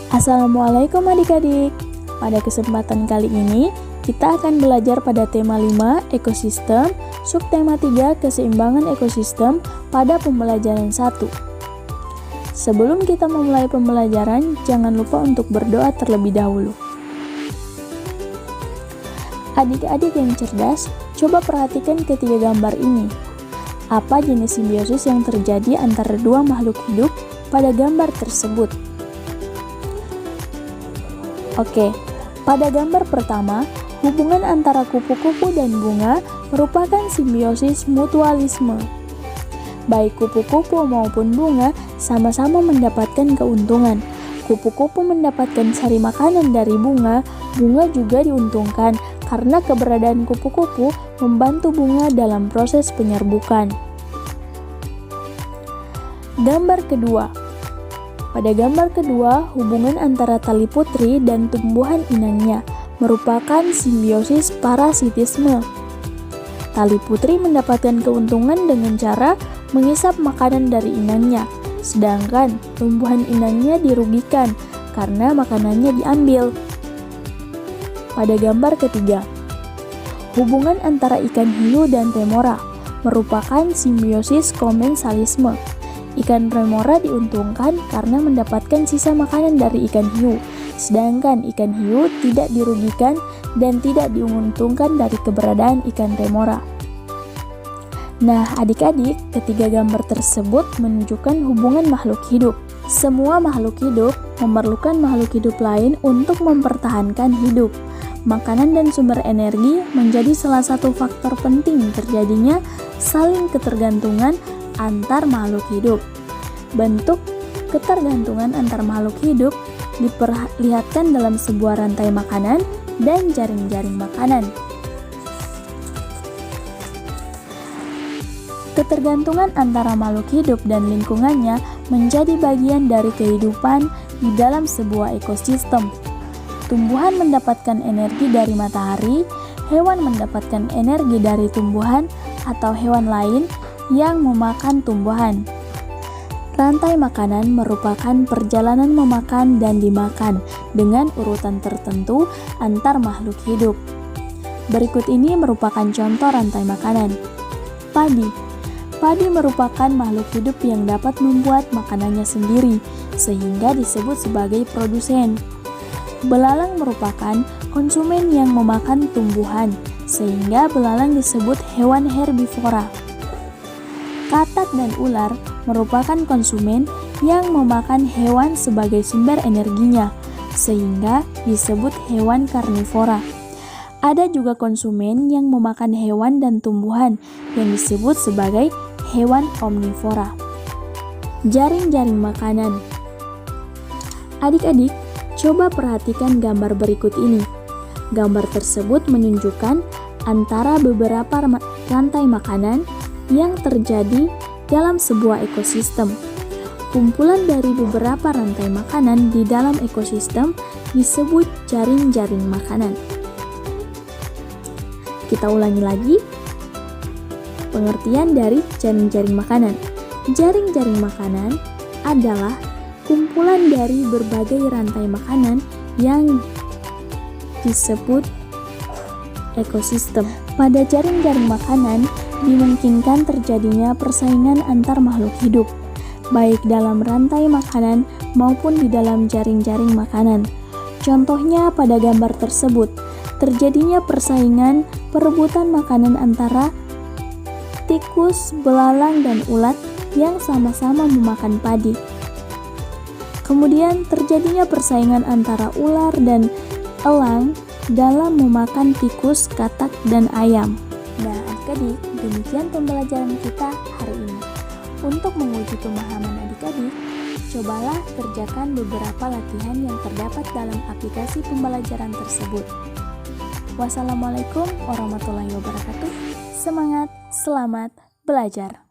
Assalamualaikum adik-adik. Pada kesempatan kali ini, kita akan belajar pada tema 5, ekosistem, subtema 3, keseimbangan ekosistem pada pembelajaran 1. Sebelum kita memulai pembelajaran, jangan lupa untuk berdoa terlebih dahulu. Adik-adik yang cerdas, coba perhatikan ketiga gambar ini. Apa jenis simbiosis yang terjadi antara dua makhluk hidup pada gambar tersebut? Oke, pada gambar pertama, hubungan antara kupu-kupu dan bunga merupakan simbiosis mutualisme. Baik kupu-kupu maupun bunga sama-sama mendapatkan keuntungan. Kupu-kupu mendapatkan sari makanan dari bunga, bunga juga diuntungkan karena keberadaan kupu-kupu membantu bunga dalam proses penyerbukan. Gambar kedua. Pada gambar kedua, hubungan antara tali putri dan tumbuhan inangnya merupakan simbiosis parasitisme. Tali putri mendapatkan keuntungan dengan cara mengisap makanan dari inangnya, sedangkan tumbuhan inangnya dirugikan karena makanannya diambil. Pada gambar ketiga, hubungan antara ikan hiu dan remora merupakan simbiosis komensalisme. Ikan remora diuntungkan karena mendapatkan sisa makanan dari ikan hiu, sedangkan ikan hiu tidak dirugikan dan tidak diuntungkan dari keberadaan ikan remora. Nah, adik-adik, ketiga gambar tersebut menunjukkan hubungan makhluk hidup. Semua makhluk hidup memerlukan makhluk hidup lain untuk mempertahankan hidup. Makanan dan sumber energi menjadi salah satu faktor penting terjadinya saling ketergantungan antar makhluk hidup. Bentuk ketergantungan antar makhluk hidup diperlihatkan dalam sebuah rantai makanan dan jaring-jaring makanan. Ketergantungan antara makhluk hidup dan lingkungannya menjadi bagian dari kehidupan di dalam sebuah ekosistem. Tumbuhan mendapatkan energi dari matahari, hewan mendapatkan energi dari tumbuhan atau hewan lain yang memakan tumbuhan. Rantai makanan merupakan perjalanan memakan dan dimakan dengan urutan tertentu antar makhluk hidup. Berikut ini merupakan contoh rantai makanan. Padi. Padi merupakan makhluk hidup yang dapat membuat makanannya sendiri, sehingga disebut sebagai produsen. Belalang merupakan konsumen yang memakan tumbuhan, sehingga belalang disebut hewan herbivora. Katak dan ular merupakan konsumen yang memakan hewan sebagai sumber energinya, sehingga disebut hewan karnivora. Ada juga konsumen yang memakan hewan dan tumbuhan yang disebut sebagai hewan omnivora. Jaring-jaring makanan. Adik-adik, coba perhatikan gambar berikut ini. Gambar tersebut menunjukkan antara beberapa rantai makanan yang terjadi dalam sebuah ekosistem. Kumpulan dari beberapa rantai makanan di dalam ekosistem disebut jaring-jaring makanan. Kita ulangi lagi pengertian dari jaring-jaring makanan. Jaring-jaring makanan adalah kumpulan dari berbagai rantai makanan yang disebut ekosistem. Pada jaring-jaring makanan dimungkinkan terjadinya persaingan antar makhluk hidup, baik dalam rantai makanan maupun di dalam jaring-jaring makanan. Contohnya pada gambar tersebut, terjadinya persaingan perebutan makanan antara tikus, belalang, dan ulat yang sama-sama memakan padi. Kemudian terjadinya persaingan antara ular dan elang dalam memakan tikus, katak, dan ayam. Nah, adik-adik, demikian pembelajaran kita hari ini. Untuk menguji pemahaman adik-adik, cobalah kerjakan beberapa latihan yang terdapat dalam aplikasi pembelajaran tersebut. Wassalamualaikum warahmatullahi wabarakatuh. Semangat, selamat belajar.